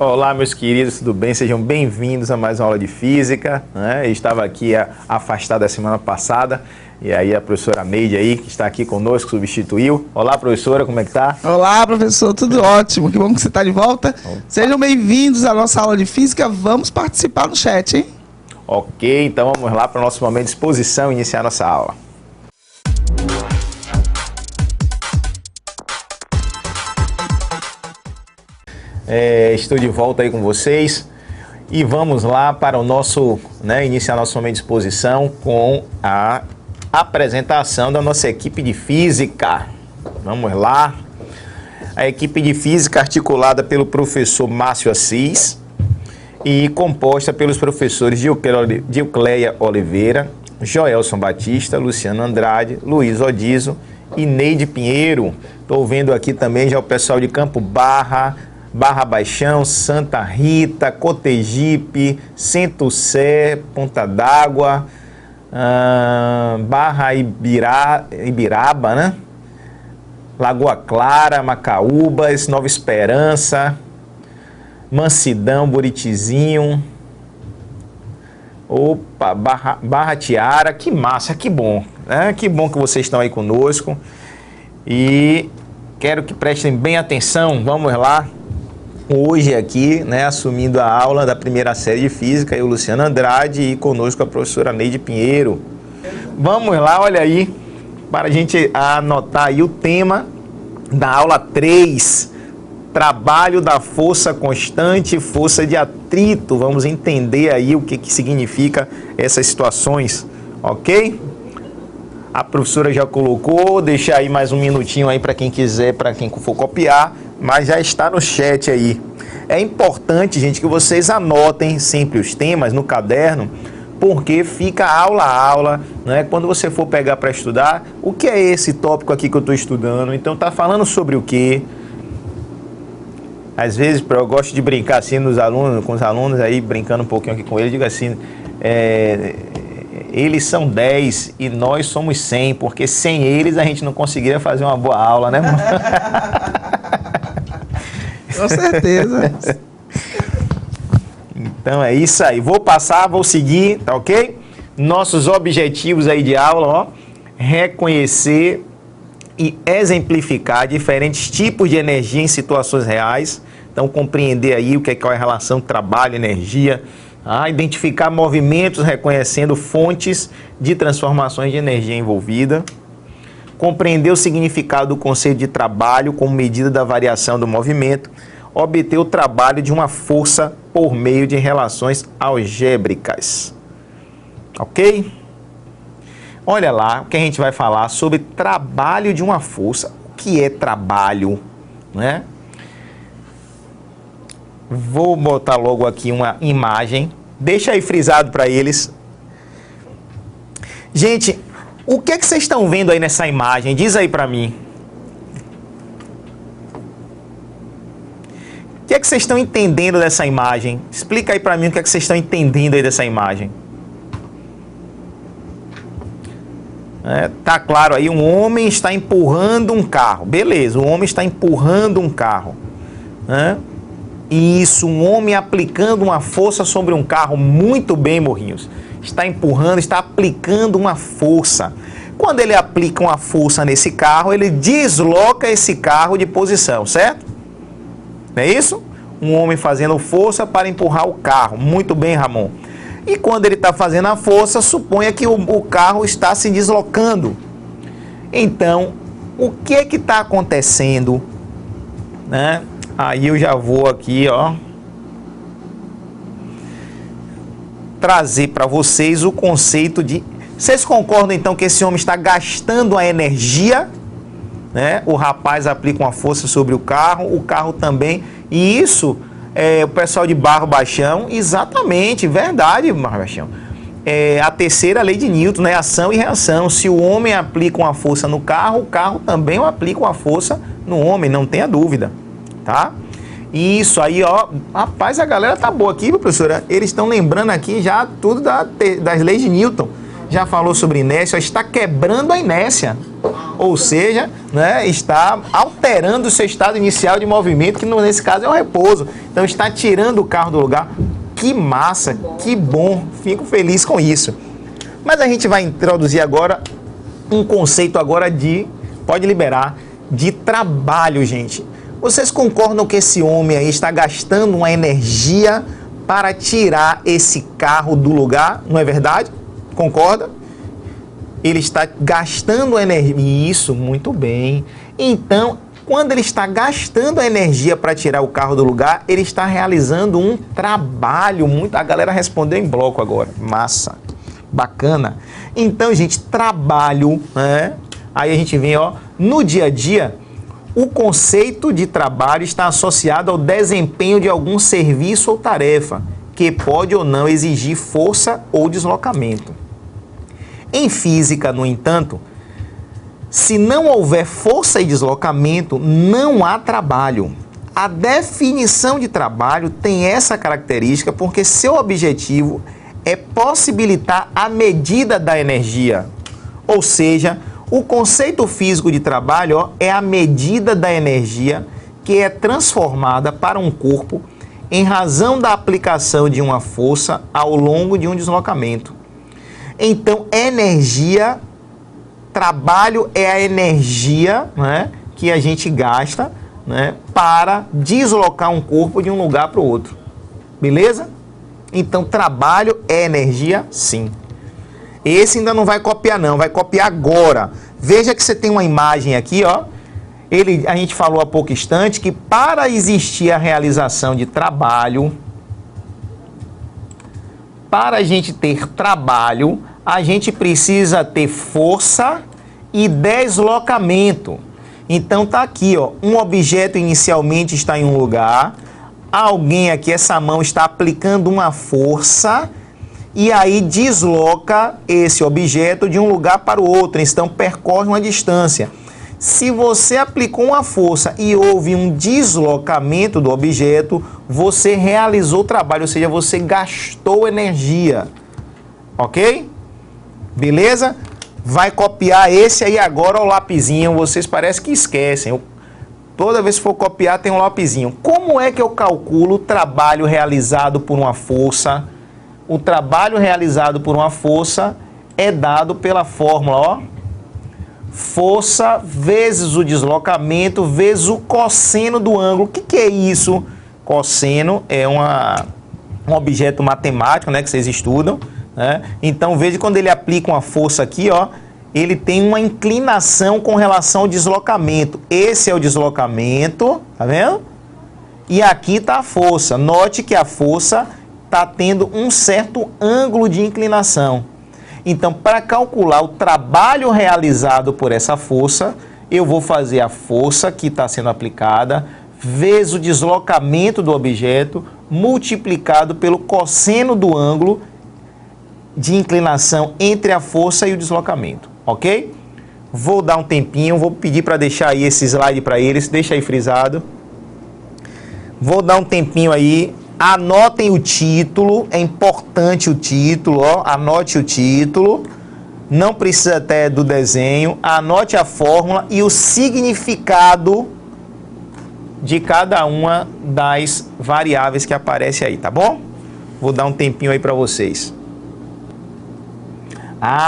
Olá, meus queridos, tudo bem? Sejam bem-vindos a mais uma aula de física, né? Eu estava aqui afastado da semana passada e aí a professora Neide aí, que está aqui conosco, substituiu. Olá, professora, como é que tá? Olá, professor, tudo ótimo. Que bom que você está de volta. Sejam bem-vindos à nossa aula de física. Vamos participar no chat, hein? Ok, então vamos lá para o nosso momento de exposição e iniciar nossa aula. Estou de volta aí com vocês e vamos lá para o nosso, iniciar nosso momento de exposição com a apresentação da nossa equipe de física. Vamos lá. A equipe de física articulada pelo professor Márcio Assis e composta pelos professores Diocleia Oliveira, Joelson Batista, Luciano Andrade, Luiz Odizo e Neide Pinheiro. Estou vendo aqui também já o pessoal de Campo Barra Baixão, Santa Rita, Cotegipe, Centro Sé, Ponta d'Água, Barra Ibiraba, né? Lagoa Clara, Macaúbas, Nova Esperança, Mansidão, Buritizinho, opa, Barra Tiara, que massa, que bom, né? Que bom que vocês estão aí conosco e quero que prestem bem atenção, vamos lá. Hoje aqui, assumindo a aula da primeira série de Física, eu, Luciano Andrade, e conosco a professora Neide Pinheiro. Vamos lá, olha aí, para a gente anotar aí o tema da aula 3, trabalho da força constante e força de atrito. Vamos entender aí o que significa essas situações, ok? A professora já colocou, deixa aí mais um minutinho aí para quem quiser, para quem for copiar, mas já está no chat aí. É importante, gente, que vocês anotem sempre os temas no caderno, porque fica aula a aula, né? Quando você for pegar para estudar, o que é esse tópico aqui que eu estou estudando? Então tá falando sobre o quê? Às vezes eu gosto de brincar assim com os alunos aí, brincando um pouquinho aqui com eles, digo assim, eles são 10 e nós somos 100, porque sem eles a gente não conseguiria fazer uma boa aula, né? Com certeza. Então é isso aí. Vou seguir, tá ok? Nossos objetivos aí de aula, ó. Reconhecer e exemplificar diferentes tipos de energia em situações reais. Então compreender aí qual é a relação trabalho-energia. Identificar movimentos reconhecendo fontes de transformações de energia envolvida. Compreender o significado do conceito de trabalho como medida da variação do movimento. Obter o trabalho de uma força por meio de relações algébricas. Ok? Olha lá o que a gente vai falar sobre trabalho de uma força. O que é trabalho, né? Vou botar logo aqui uma imagem. Deixa aí frisado para eles. Gente, o que é que vocês estão vendo aí nessa imagem? Diz aí para mim. O que é que vocês estão entendendo dessa imagem? Explica aí para mim o que é que vocês estão entendendo aí dessa imagem. Tá claro aí, um homem está empurrando um carro. Beleza, o homem está empurrando um carro. Isso, um homem aplicando uma força sobre um carro. Muito bem, Morrinhos. Está empurrando, está aplicando uma força. Quando ele aplica uma força nesse carro, ele desloca esse carro de posição, certo? Não é isso? Um homem fazendo força para empurrar o carro. Muito bem, Ramon. E quando ele está fazendo a força, suponha que o carro está se deslocando. Então, o que é que está acontecendo? Aí eu já vou aqui, ó, trazer para vocês o conceito de... Vocês concordam então que esse homem está gastando a energia, né? O rapaz aplica uma força sobre o carro também, e isso o pessoal de Barra Baixão, exatamente, verdade, Barra Baixão. A terceira lei de Newton, né? Ação e reação. Se o homem aplica uma força no carro, o carro também aplica uma força no homem, não tenha dúvida, tá? Isso aí, ó, rapaz, a galera tá boa aqui, professora. Eles estão lembrando aqui já tudo das leis de Newton. Já falou sobre inércia, está quebrando a inércia. Ou seja, né, está alterando o seu estado inicial de movimento, que nesse caso é o repouso. Então está tirando o carro do lugar. Que massa, que bom, fico feliz com isso. Mas a gente vai introduzir agora um conceito agora de, pode liberar, de trabalho, gente. Vocês concordam que esse homem aí está gastando uma energia para tirar esse carro do lugar, não é verdade? Concorda? Ele está gastando energia. Isso, muito bem. Então, quando ele está gastando a energia para tirar o carro do lugar, ele está realizando um trabalho. A galera respondeu em bloco agora. Massa. Bacana. Então, gente, trabalho, né? Aí a gente vem, ó, no dia a dia, o conceito de trabalho está associado ao desempenho de algum serviço ou tarefa, que pode ou não exigir força ou deslocamento. Em física, no entanto, se não houver força e deslocamento, não há trabalho. A definição de trabalho tem essa característica porque seu objetivo é possibilitar a medida da energia. Ou seja, o conceito físico de trabalho, ó, é a medida da energia que é transformada para um corpo em razão da aplicação de uma força ao longo de um deslocamento. Então, energia, trabalho é a energia, né, que a gente gasta, né, para deslocar um corpo de um lugar para o outro. Beleza? Então, trabalho é energia, sim. Esse ainda não vai copiar, não. Vai copiar agora. Veja que você tem uma imagem aqui, ó. A gente falou há pouco instante que para existir a realização de trabalho, para a gente ter trabalho, a gente precisa ter força e deslocamento. Então tá aqui, ó, um objeto inicialmente está em um lugar, alguém aqui, essa mão está aplicando uma força e aí desloca esse objeto de um lugar para o outro, então percorre uma distância. Se você aplicou uma força e houve um deslocamento do objeto, você realizou o trabalho, ou seja, você gastou energia. Ok? Beleza? Vai copiar esse aí agora, o lapisinho. Vocês parecem que esquecem. Toda vez que for copiar tem um lapisinho. Como é que eu calculo o trabalho realizado por uma força? O trabalho realizado por uma força é dado pela fórmula, ó. Força vezes o deslocamento vezes o cosseno do ângulo. O que é isso? Cosseno é um objeto matemático, né, que vocês estudam, né? Então veja, quando ele aplica uma força aqui, ó, ele tem uma inclinação com relação ao deslocamento. Esse é o deslocamento, tá vendo? E aqui está a força. Note que a força está tendo um certo ângulo de inclinação. Então, para calcular o trabalho realizado por essa força, eu vou fazer a força que está sendo aplicada vezes o deslocamento do objeto multiplicado pelo cosseno do ângulo de inclinação entre a força e o deslocamento, ok? Vou dar um tempinho, vou pedir para deixar aí esse slide para eles, deixa aí frisado. Vou dar um tempinho aí. Anotem o título, é importante o título, ó, anote o título, não precisa até do desenho, anote a fórmula e o significado de cada uma das variáveis que aparece aí, tá bom? Vou dar um tempinho aí para vocês.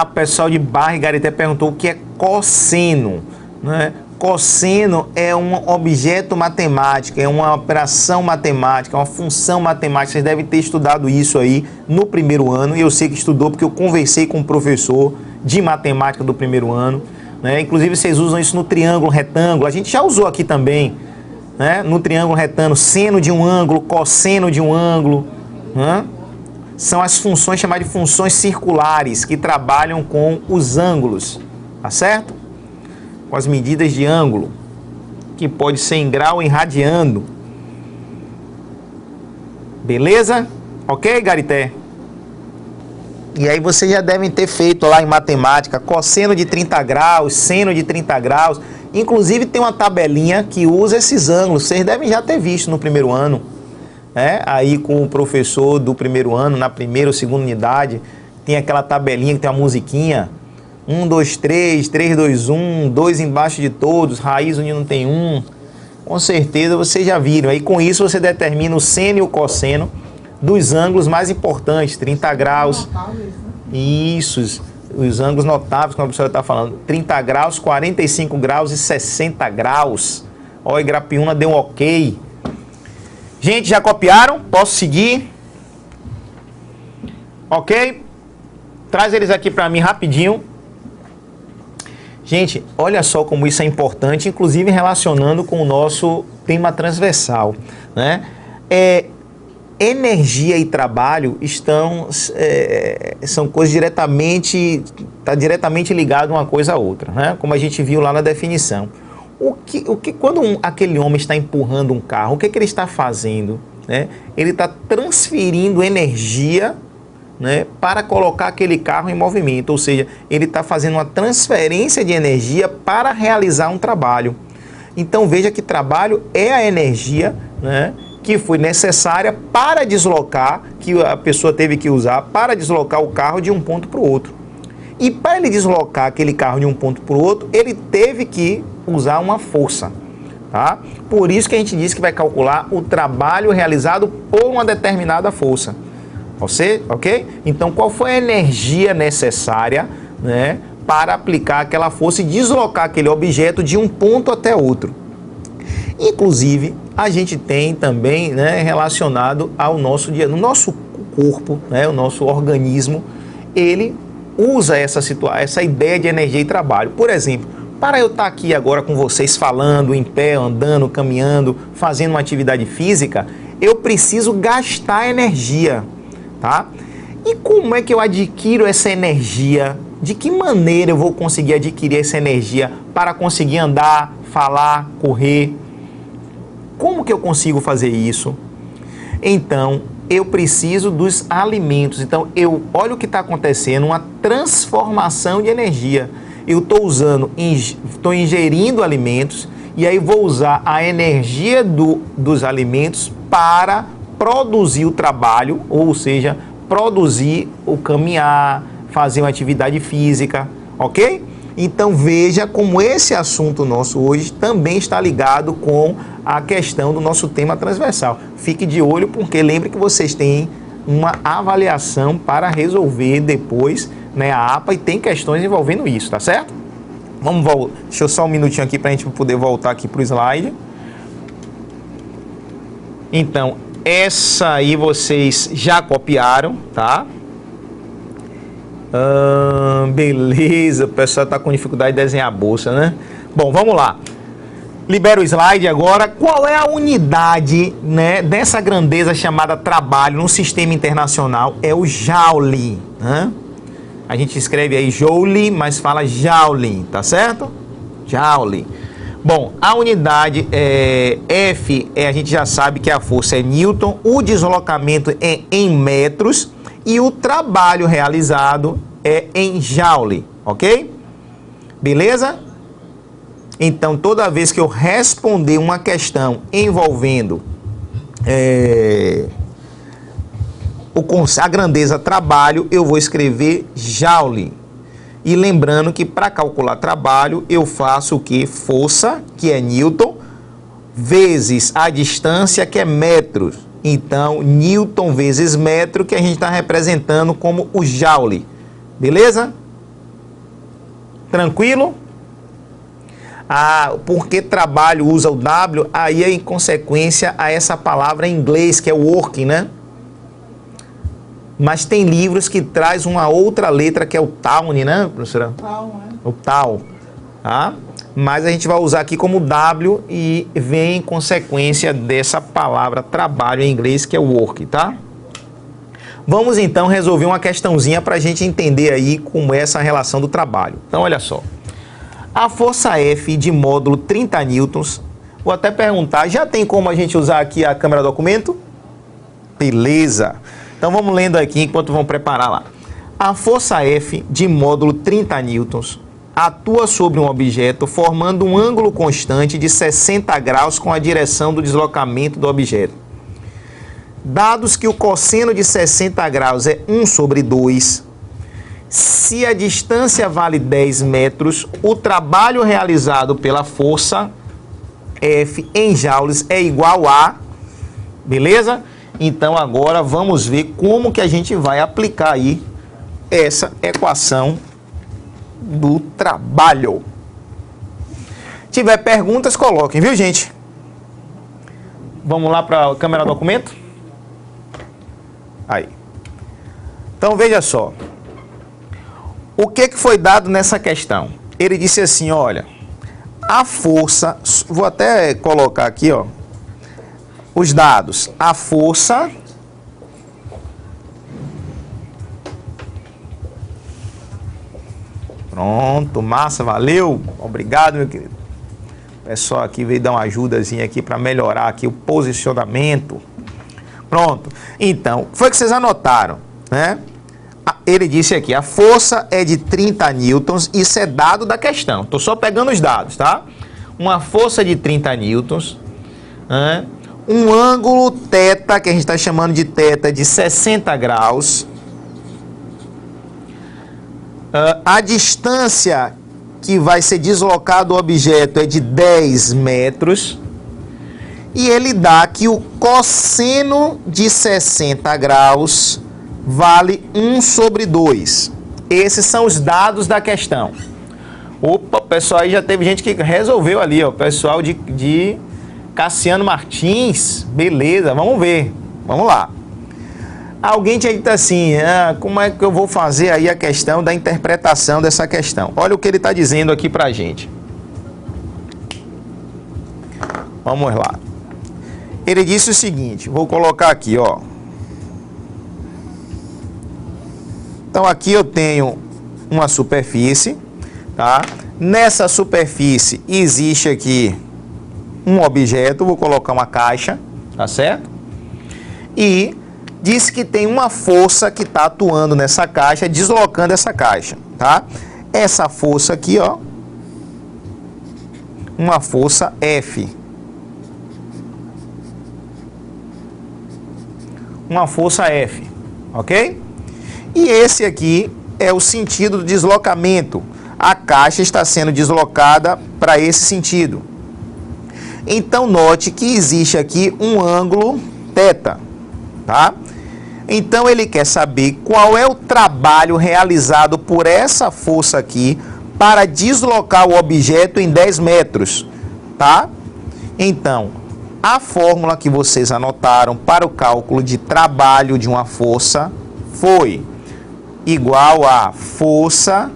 O pessoal de Barra e Garité perguntou o que é cosseno, né? Cosseno é um objeto matemático, é uma operação matemática, é uma função matemática. Vocês devem ter estudado isso aí no primeiro ano, e eu sei que estudou porque eu conversei com um professor de matemática do primeiro ano, né? Inclusive vocês usam isso no triângulo retângulo, a gente já usou aqui também, né? No triângulo retângulo, seno de um ângulo, cosseno de um ângulo, né? São as funções chamadas de funções circulares que trabalham com os ângulos, tá certo? Com as medidas de ângulo, que pode ser em grau ou em radiano. Beleza? Ok, Garité? E aí vocês já devem ter feito lá em matemática, cosseno de 30 graus, seno de 30 graus. Inclusive tem uma tabelinha que usa esses ângulos. Vocês devem já ter visto no primeiro ano, né? Aí com o professor do primeiro ano, na primeira ou segunda unidade, tem aquela tabelinha que tem uma musiquinha, 1, 2, 3, 3, 2, 1, 2 embaixo de todos, raiz onde não tem 1. Com certeza vocês já viram. Aí com isso você determina o seno e o cosseno dos ângulos mais importantes, 30 graus. Isso, os ângulos notáveis, como a professora está falando, 30 graus, 45 graus e 60 graus. Ó, Igrapiúna deu um ok. Gente, já copiaram? Posso seguir? Ok? Traz eles aqui para mim rapidinho. Gente, olha só como isso é importante, inclusive relacionando com o nosso tema transversal, né? Energia e trabalho são coisas diretamente ligado uma coisa a outra, né? Como a gente viu lá na definição. Quando aquele homem está empurrando um carro, o que ele está fazendo? Né? Ele está transferindo energia, né, para colocar aquele carro em movimento, ou seja, ele está fazendo uma transferência de energia para realizar um trabalho. Então veja que trabalho é a energia, né, que foi necessária para deslocar, que a pessoa teve que usar para deslocar o carro de um ponto para o outro. E para ele deslocar aquele carro de um ponto para o outro, ele teve que usar uma força. Tá? Por isso que a gente diz que vai calcular o trabalho realizado por uma determinada força. Ok? Então, qual foi a energia necessária, né, para aplicar aquela força e deslocar aquele objeto de um ponto até outro? Inclusive, a gente tem também, né, relacionado ao nosso dia, no nosso corpo, né, o nosso organismo, ele usa essa ideia de energia e trabalho. Por exemplo, para eu estar aqui agora com vocês falando, em pé, andando, caminhando, fazendo uma atividade física, eu preciso gastar energia. Tá? E como é que eu adquiro essa energia? De que maneira eu vou conseguir adquirir essa energia para conseguir andar, falar, correr? Como que eu consigo fazer isso? Então, eu preciso dos alimentos. Então, olha o que está acontecendo, uma transformação de energia. Eu estou ingerindo alimentos e aí vou usar a energia dos alimentos para produzir o trabalho, ou seja, produzir o caminhar, fazer uma atividade física, ok? Então veja como esse assunto nosso hoje também está ligado com a questão do nosso tema transversal. Fique de olho porque lembre que vocês têm uma avaliação para resolver depois, né, a APA, e tem questões envolvendo isso, tá certo? Deixa eu só um minutinho aqui para a gente poder voltar aqui para o slide. Então, essa aí vocês já copiaram, tá? Beleza, o pessoal está com dificuldade de desenhar a bolsa, né? Bom, vamos lá. Libera o slide agora. Qual é a unidade, né, dessa grandeza chamada trabalho no sistema internacional? É o Joule, né? A gente escreve aí Joule, mas fala Joule, tá certo? Joule. Bom, a unidade F, a gente já sabe que a força é Newton, o deslocamento é em metros e o trabalho realizado é em Joule, ok? Beleza? Então, toda vez que eu responder uma questão envolvendo a grandeza trabalho, eu vou escrever Joule. E lembrando que para calcular trabalho, eu faço o que? Força, que é Newton, vezes a distância, que é metros. Então, Newton vezes metro, que a gente está representando como o Joule. Beleza? Tranquilo? Porque trabalho usa o W, aí é em consequência a essa palavra em inglês, que é working, né? Mas tem livros que traz uma outra letra, que é o Town, né, professora? O Tal, tá? Mas a gente vai usar aqui como W e vem em consequência dessa palavra trabalho em inglês, que é work, tá? Vamos então resolver uma questãozinha para a gente entender aí como é essa relação do trabalho. Então, olha só. A força F de módulo 30 newtons, vou até perguntar, já tem como a gente usar aqui a câmera documento? Beleza! Então vamos lendo aqui enquanto vamos preparar lá. A força F de módulo 30 newtons atua sobre um objeto formando um ângulo constante de 60 graus com a direção do deslocamento do objeto. Dados que o cosseno de 60 graus é 1/2, Se a distância vale 10 metros, o trabalho realizado pela força F em joules é igual a... Beleza? Então agora vamos ver como que a gente vai aplicar aí essa equação do trabalho. Se tiver perguntas, coloquem, viu, gente? Vamos lá para a câmera documento? Aí. Então veja só. O que foi dado nessa questão? Ele disse assim, olha, a força, vou até colocar aqui, ó, os dados. A força pronto, massa, valeu. Obrigado, meu querido. O pessoal aqui veio dar uma ajudazinha aqui para melhorar aqui o posicionamento. Pronto. Então, foi que vocês anotaram, né? Ele disse aqui, a força é de 30 newtons, isso é dado da questão. Estou só pegando os dados, tá? Uma força de 30 newtons, né? Um ângulo θ, que a gente está chamando de θ, de 60 graus. A distância que vai ser deslocado o objeto é de 10 metros. E ele dá que o cosseno de 60 graus vale 1 sobre 2. Esses são os dados da questão. Opa, pessoal, aí já teve gente que resolveu ali, ó. Pessoal de Cassiano Martins. Beleza, vamos ver. Vamos lá. Alguém tinha dito assim, como é que eu vou fazer aí a questão da interpretação dessa questão? Olha o que ele está dizendo aqui pra gente. Vamos lá. Ele disse o seguinte, vou colocar aqui, ó. Então aqui eu tenho uma superfície, tá? Nessa superfície existe aqui um objeto, vou colocar uma caixa, tá certo? E diz que tem uma força que está atuando nessa caixa, deslocando essa caixa, tá? Essa força aqui, ó, uma força F. Uma força F, ok? E esse aqui é o sentido do deslocamento. A caixa está sendo deslocada para esse sentido. Então, note que existe aqui um ângulo θ, tá? Então, ele quer saber qual é o trabalho realizado por essa força aqui para deslocar o objeto em 10 metros, tá? Então, a fórmula que vocês anotaram para o cálculo de trabalho de uma força foi igual a força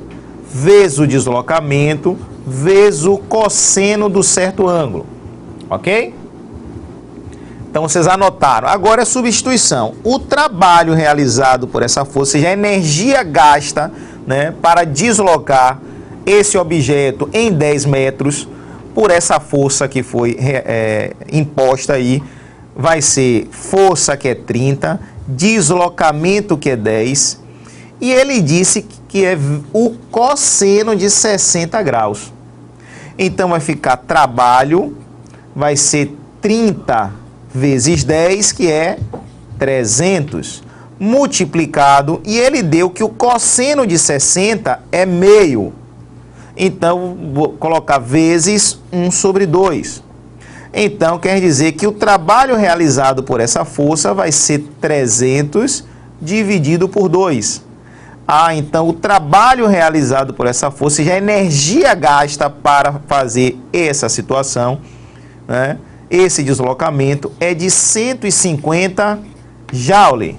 vezes o deslocamento vezes o cosseno do certo ângulo, ok? Então vocês anotaram. Agora é substituição. O trabalho realizado por essa força, ou seja, a energia gasta, né, para deslocar esse objeto em 10 metros por essa força que foi imposta aí, vai ser força que é 30, deslocamento que é 10, e ele disse que é o cosseno de 60 graus. Então vai ficar trabalho, vai ser 30 vezes 10, que é 300, multiplicado, e ele deu que o cosseno de 60 é meio. Então, vou colocar vezes 1 sobre 2. Então, quer dizer que o trabalho realizado por essa força vai ser 300 dividido por 2. Então o trabalho realizado por essa força, já a energia gasta para fazer essa situação, né, esse deslocamento, é de 150 joule.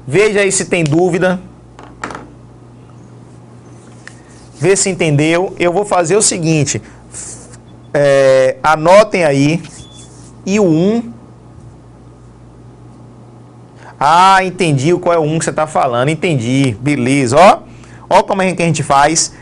Veja aí se tem dúvida. Vê se entendeu. Eu vou fazer o seguinte, anotem aí, e o 1... Ah, entendi qual é o 1 que você está falando, entendi, beleza, ó como é que a gente faz,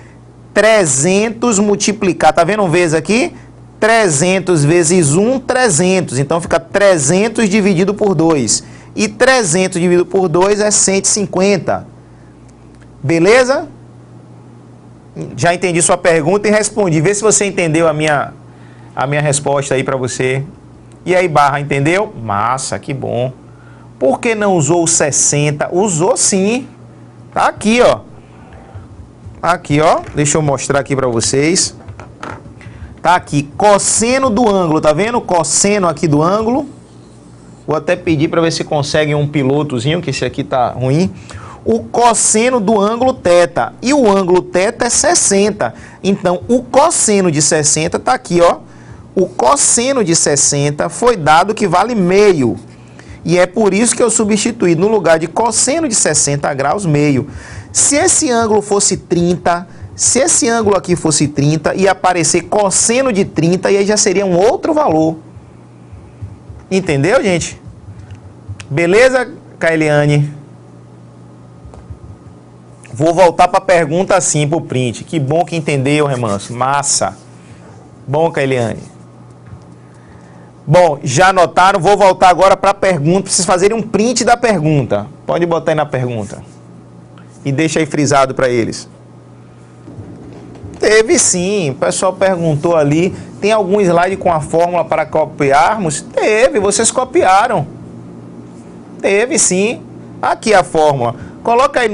300 multiplicar, tá vendo um vezes aqui? 300 vezes 1, 300, então fica 300 dividido por 2, e 300 dividido por 2 é 150, beleza? Já entendi sua pergunta e respondi, vê se você entendeu a minha resposta aí para você. E aí, Barra, entendeu? Massa, que bom. Por que não usou o 60? Usou sim. Tá aqui, ó. Aqui, ó. Deixa eu mostrar aqui para vocês. Tá aqui, cosseno do ângulo, tá vendo? Cosseno aqui do ângulo. Vou até pedir para ver se conseguem um pilotozinho, que esse aqui tá ruim. O cosseno do ângulo θ. E o ângulo θ é 60. Então, o cosseno de 60 tá aqui, ó. O cosseno de 60 foi dado que vale meio. E é por isso que eu substituí no lugar de cosseno de 60 graus, meio. Se esse ângulo fosse 30, se esse ângulo aqui fosse 30, ia aparecer cosseno de 30 e aí já seria um outro valor. Entendeu, gente? Beleza, Kaeliane? Vou voltar para a pergunta assim, para o print. Que bom que entendeu, Remanso. Massa. Bom, Kaeliane. Bom, já anotaram? Vou voltar agora para a pergunta. Preciso fazer um print da pergunta. Pode botar aí na pergunta. E deixa aí frisado para eles. Teve sim. O pessoal perguntou ali. Tem algum slide com a fórmula para copiarmos? Teve, vocês copiaram. Teve sim. Aqui a fórmula. Coloca aí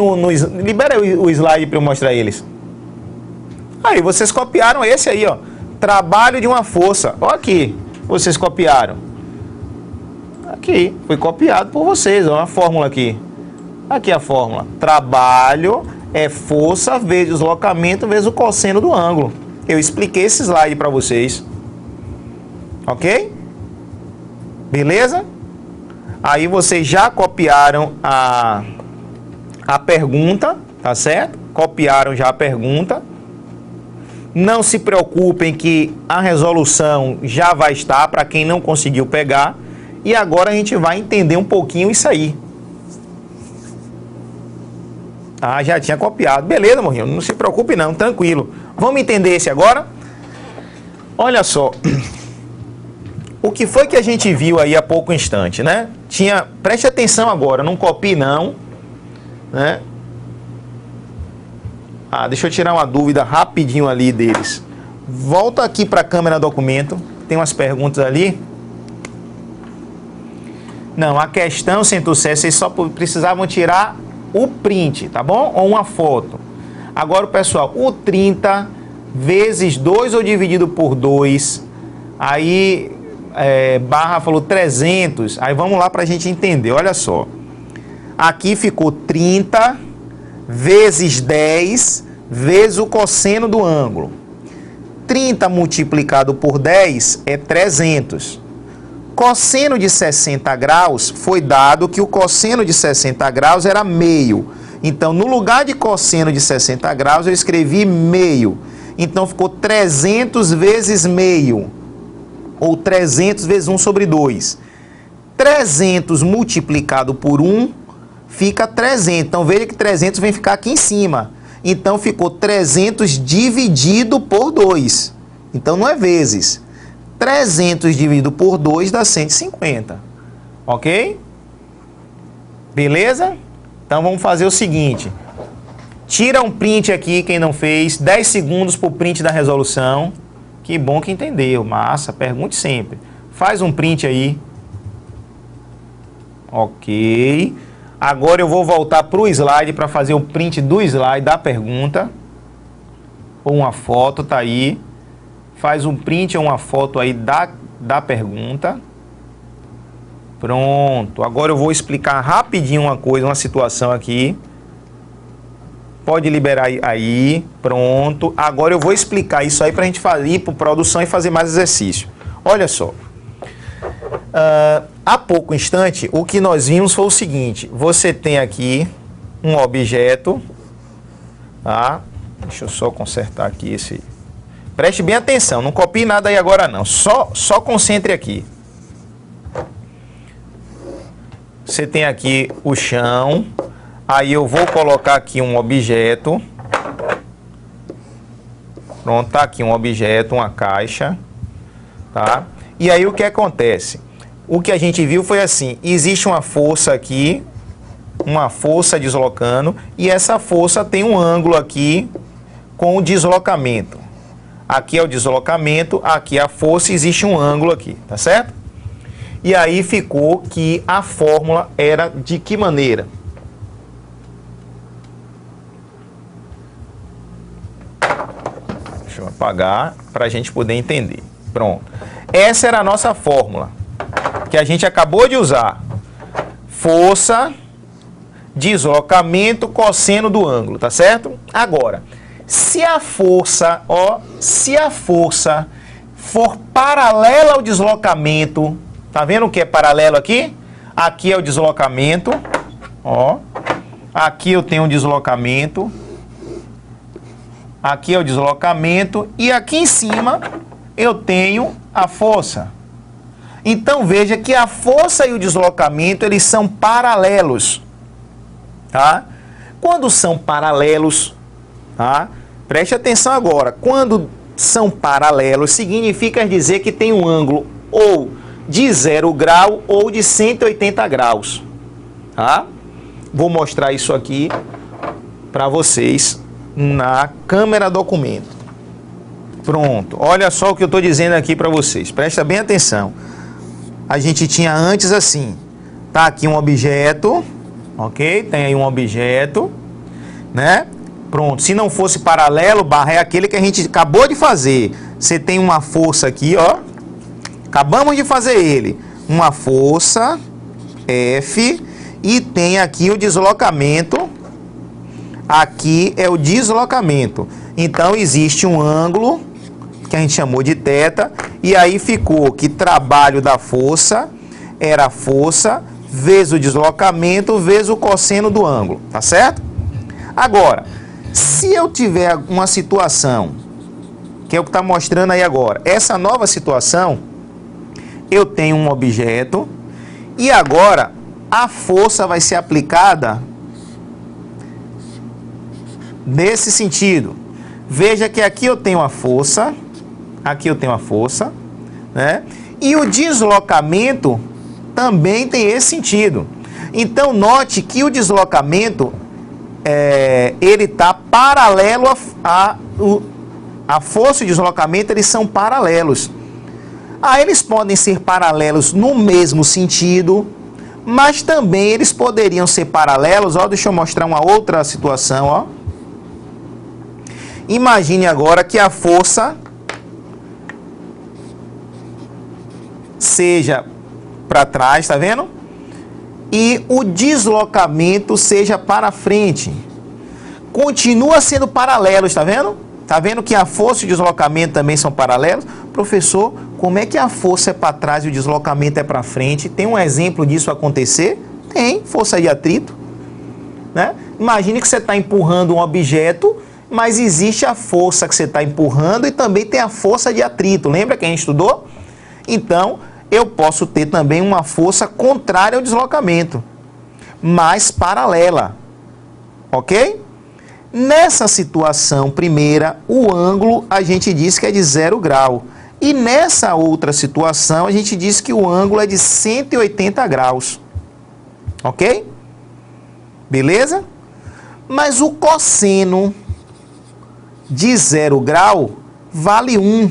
libera aí o slide para eu mostrar eles. Aí, vocês copiaram esse aí, ó. Trabalho de uma força. Ó aqui. Vocês copiaram. Aqui. Foi copiado por vocês. Ó a fórmula aqui. Aqui a fórmula. Trabalho é força vezes deslocamento vezes o cosseno do ângulo. Eu expliquei esse slide para vocês. Ok? Beleza? Aí vocês já copiaram a pergunta, tá certo? Copiaram já a pergunta. Não se preocupem que a resolução já vai estar para quem não conseguiu pegar. E agora a gente vai entender um pouquinho isso aí. Ah, já tinha copiado. Beleza, morrinho. Não se preocupe não, tranquilo. Vamos entender esse agora? Olha só. O que foi que a gente viu aí há pouco instante, né? Preste atenção agora, não copie não, né? Ah, deixa eu tirar uma dúvida rapidinho ali deles. Volta aqui para a câmera documento. Tem umas perguntas ali. Não, a questão, Centro-Sé, vocês só precisavam tirar o print, tá bom? Ou uma foto. Agora, pessoal, o 30 vezes 2 ou dividido por 2, aí Barra falou 300, aí vamos lá para a gente entender, olha só. Aqui ficou 30 vezes 10 vezes o cosseno do ângulo. 30 multiplicado por 10 é 300. Cosseno de 60 graus, foi dado que o cosseno de 60 graus era meio. Então, no lugar de cosseno de 60 graus, eu escrevi meio. Então, ficou 300 vezes meio. Ou 300 vezes 1 sobre 2. 300 multiplicado por 1 fica 300. Então, veja que 300 vem ficar aqui em cima. Então, ficou 300 dividido por 2. Então, não é vezes. 300 dividido por 2 dá 150. Ok? Beleza? Então, vamos fazer o seguinte. Tira um print aqui, quem não fez. 10 segundos para o print da resolução. Que bom que entendeu. Massa, pergunte sempre. Faz um print aí. Ok. Agora eu vou voltar para o slide para fazer o print do slide da pergunta. Ou uma foto, tá aí. Faz um print ou uma foto aí da pergunta. Pronto. Agora eu vou explicar rapidinho uma coisa, uma situação aqui. Pode liberar aí. Pronto. Agora eu vou explicar isso aí para a gente ir para produção e fazer mais exercício. Olha só. Há pouco instante, o que nós vimos foi o seguinte. Você tem aqui um objeto. Tá? Deixa eu só consertar aqui esse... Preste bem atenção. Não copie nada aí agora não. Só concentre aqui. Você tem aqui o chão. Aí eu vou colocar aqui um objeto. Pronto, tá aqui um objeto, uma caixa. Tá? E aí o que acontece? O que a gente viu foi assim, existe uma força aqui, uma força deslocando, e essa força tem um ângulo aqui com o deslocamento. Aqui é o deslocamento, aqui é a força, existe um ângulo aqui, tá certo? E aí ficou que a fórmula era de que maneira? apagar para a gente poder entender. Pronto. Essa era a nossa fórmula que a gente acabou de usar. Força, deslocamento, cosseno do ângulo, tá certo? Agora, se a força for paralela ao deslocamento, tá vendo o que é paralelo aqui? Aqui é o deslocamento, ó. Aqui eu tenho um deslocamento. Aqui é o deslocamento e aqui em cima eu tenho a força. Então veja que a força e o deslocamento, eles são paralelos, tá? Quando são paralelos, tá? Preste atenção agora. Quando são paralelos, significa dizer que tem um ângulo ou de 0 grau ou de 180 graus, tá? Vou mostrar isso aqui para vocês na câmera documento. Pronto. Olha só o que eu estou dizendo aqui para vocês. Presta bem atenção. A gente tinha antes assim, tá aqui um objeto, ok? Tem aí um objeto, né? Pronto, se não fosse paralelo, barra é aquele que a gente acabou de fazer. Você tem uma força aqui, ó. Acabamos de fazer ele. Uma força, F, e tem aqui o deslocamento. Aqui é o deslocamento. Então existe um ângulo que a gente chamou de θ, e aí ficou que trabalho da força era a força vezes o deslocamento vezes o cosseno do ângulo, tá certo? Agora, se eu tiver uma situação, que é o que está mostrando aí agora, essa nova situação, eu tenho um objeto e agora a força vai ser aplicada nesse sentido. Veja que aqui eu tenho a força, aqui eu tenho a força, né? E o deslocamento também tem esse sentido. Então, note que o deslocamento, ele está paralelo a força e o deslocamento, eles são paralelos. Eles podem ser paralelos no mesmo sentido, mas também eles poderiam ser paralelos. Ó, deixa eu mostrar uma outra situação, ó. Imagine agora que a força seja para trás, tá vendo? E o deslocamento seja para frente. Continua sendo paralelos, tá vendo? Tá vendo que a força e o deslocamento também são paralelos? Professor, como é que a força é para trás e o deslocamento é para frente? Tem um exemplo disso acontecer? Tem, força de atrito, né? Imagine que você está empurrando um objeto, mas existe a força que você está empurrando e também tem a força de atrito. Lembra que a gente estudou? Então, eu posso ter também uma força contrária ao deslocamento, mas paralela, ok? Nessa situação primeira, o ângulo a gente diz que é de 0 grau. E nessa outra situação, a gente diz que o ângulo é de 180 graus. Ok? Beleza? Mas o cosseno de 0 grau vale 1.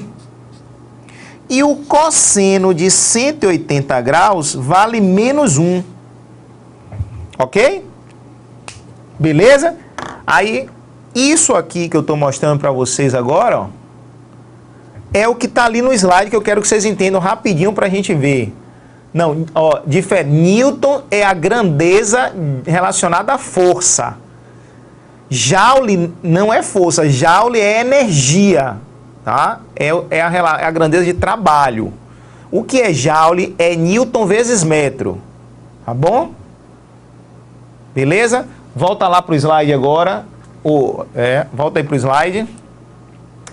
E o cosseno de 180 graus vale menos 1. Ok? Beleza? Aí, isso aqui que eu estou mostrando para vocês agora, ó, é o que está ali no slide que eu quero que vocês entendam rapidinho para a gente ver. Não, ó, Newton é a grandeza relacionada à força. Joule não é força, Joule é energia, tá? É a grandeza de trabalho. O que é Joule é Newton vezes metro, tá bom? Beleza? Volta lá para o slide agora. Volta aí para o slide.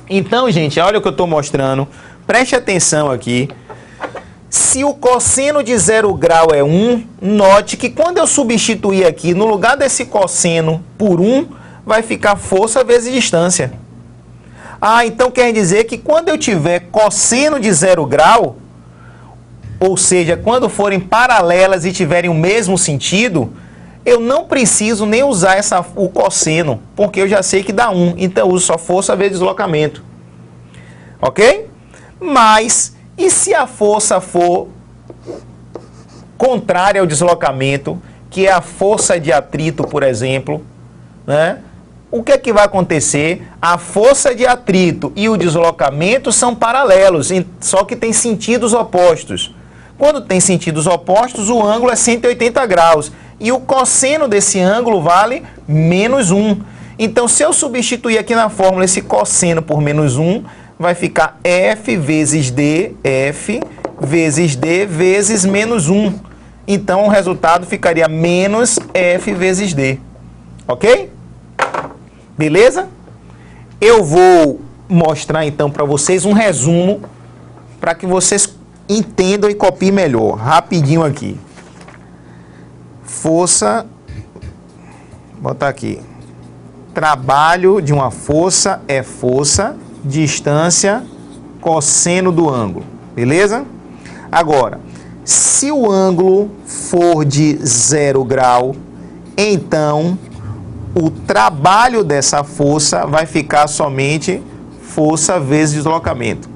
Então, gente, olha o que eu estou mostrando. Preste atenção aqui. Se o cosseno de 0 grau é 1, note que quando eu substituir aqui, no lugar desse cosseno por 1, vai ficar força vezes distância. Então quer dizer que quando eu tiver cosseno de 0 grau, ou seja, quando forem paralelas e tiverem o mesmo sentido, eu não preciso nem usar o cosseno, porque eu já sei que dá 1. Então eu uso só força vezes deslocamento. Ok? Mas, e se a força for contrária ao deslocamento, que é a força de atrito, por exemplo, né? o que é que vai acontecer? A força de atrito e o deslocamento são paralelos, só que tem sentidos opostos. Quando tem sentidos opostos, o ângulo é 180 graus. E o cosseno desse ângulo vale menos 1. Então, se eu substituir aqui na fórmula esse cosseno por menos 1, vai ficar F vezes D, F vezes D vezes menos 1. Então, o resultado ficaria menos F vezes D. Ok? Beleza? Eu vou mostrar então para vocês um resumo para que vocês entendam e copiem melhor. Rapidinho aqui. Força, vou botar aqui. Trabalho de uma força é força, distância, cosseno do ângulo. Beleza? Agora, se o ângulo for de 0 grau, então o trabalho dessa força vai ficar somente força vezes deslocamento.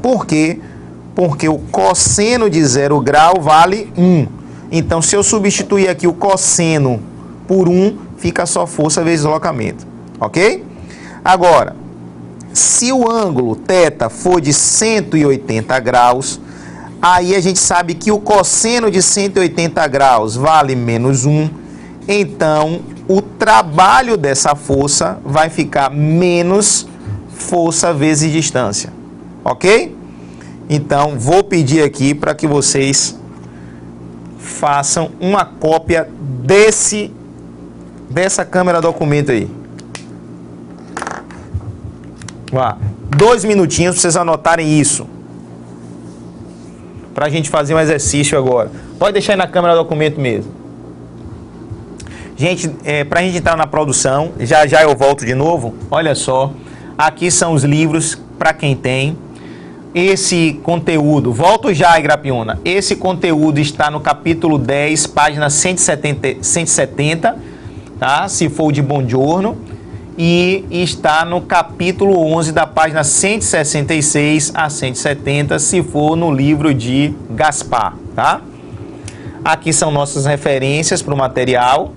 Por quê? Porque o cosseno de 0 grau vale 1. Então, se eu substituir aqui o cosseno por 1, fica só força vezes deslocamento. Ok? Agora, se o ângulo θ for de 180 graus, aí a gente sabe que o cosseno de 180 graus vale menos 1. Então, o trabalho dessa força vai ficar menos força vezes distância. Ok? Então, vou pedir aqui para que vocês façam uma cópia dessa câmera documento aí. Vá, 2 minutinhos para vocês anotarem isso. Para a gente fazer um exercício agora. Pode deixar aí na câmera documento mesmo. Gente, para a gente entrar na produção, já eu volto de novo. Olha só, aqui são os livros para quem tem. Esse conteúdo, volto já, Igrapiúna. Esse conteúdo está no capítulo 10, página 170, tá? Se for o de Buongiorno. E está no capítulo 11, da página 166 a 170, se for no livro de Gaspar, tá? Aqui são nossas referências para o material.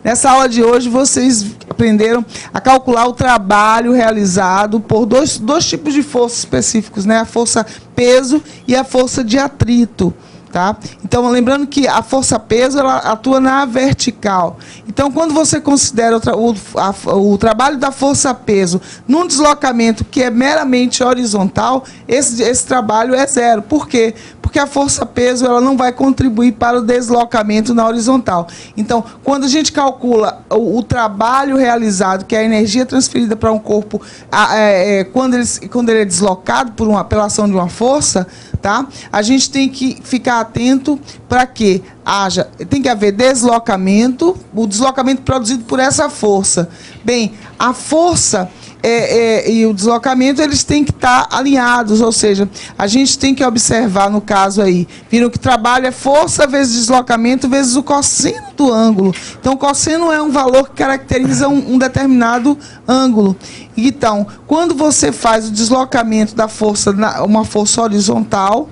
Nessa aula de hoje, vocês aprenderam a calcular o trabalho realizado por dois tipos de forças específicos, né? A força peso e a força de atrito. Tá? Então, lembrando que a força-peso ela atua na vertical. Então, quando você considera o trabalho da força-peso num deslocamento que é meramente horizontal, esse trabalho é zero. Por quê? Porque a força-peso ela não vai contribuir para o deslocamento na horizontal. Então, quando a gente calcula o trabalho realizado, que é a energia transferida para um corpo, quando ele é deslocado pela ação de uma força, tá? A gente tem que ficar atento para que tem que haver deslocamento, o deslocamento produzido por essa força. Bem, a força e o deslocamento, eles têm que estar alinhados, ou seja, a gente tem que observar, no caso aí, viram que trabalho é força vezes deslocamento vezes o cosseno do ângulo. Então, o cosseno é um valor que caracteriza um determinado ângulo. Então, quando você faz o deslocamento da força, uma força horizontal,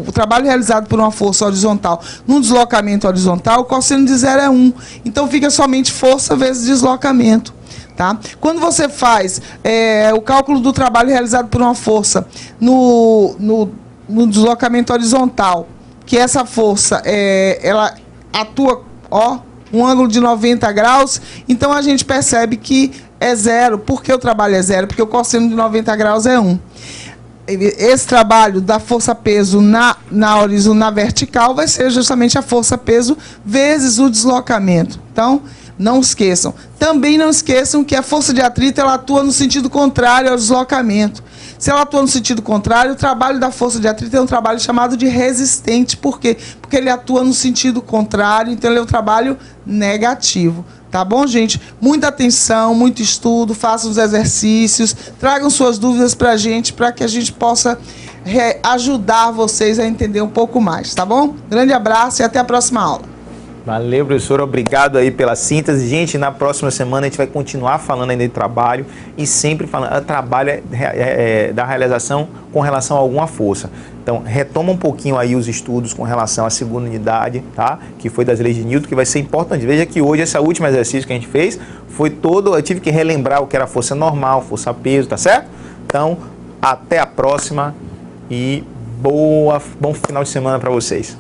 o trabalho realizado por uma força horizontal num deslocamento horizontal, o cosseno de 0 é 1. Então, fica somente força vezes deslocamento. Tá? Quando você faz o cálculo do trabalho realizado por uma força no deslocamento horizontal, que essa força ela atua um ângulo de 90 graus, então a gente percebe que é zero. Por que o trabalho é zero? Porque o cosseno de 90 graus é 1. Esse trabalho da força-peso na vertical vai ser justamente a força-peso vezes o deslocamento. Então, não esqueçam. Também não esqueçam que a força de atrito ela atua no sentido contrário ao deslocamento. Se ela atua no sentido contrário, o trabalho da força de atrito é um trabalho chamado de resistente. Por quê? Porque ele atua no sentido contrário, então ele é um trabalho negativo. Tá bom, gente? Muita atenção, muito estudo, façam os exercícios, tragam suas dúvidas para que a gente possa ajudar vocês a entender um pouco mais, tá bom? Grande abraço e até a próxima aula. Valeu, professor. Obrigado aí pela síntese. Gente, na próxima semana a gente vai continuar falando ainda de trabalho e sempre falando, trabalho da realização com relação a alguma força. Então, retoma um pouquinho aí os estudos com relação à segunda unidade, tá? Que foi das leis de Newton, que vai ser importante. Veja que hoje, esse último exercício que a gente fez, foi todo, eu tive que relembrar o que era força normal, força peso, tá certo? Então, até a próxima e bom final de semana para vocês.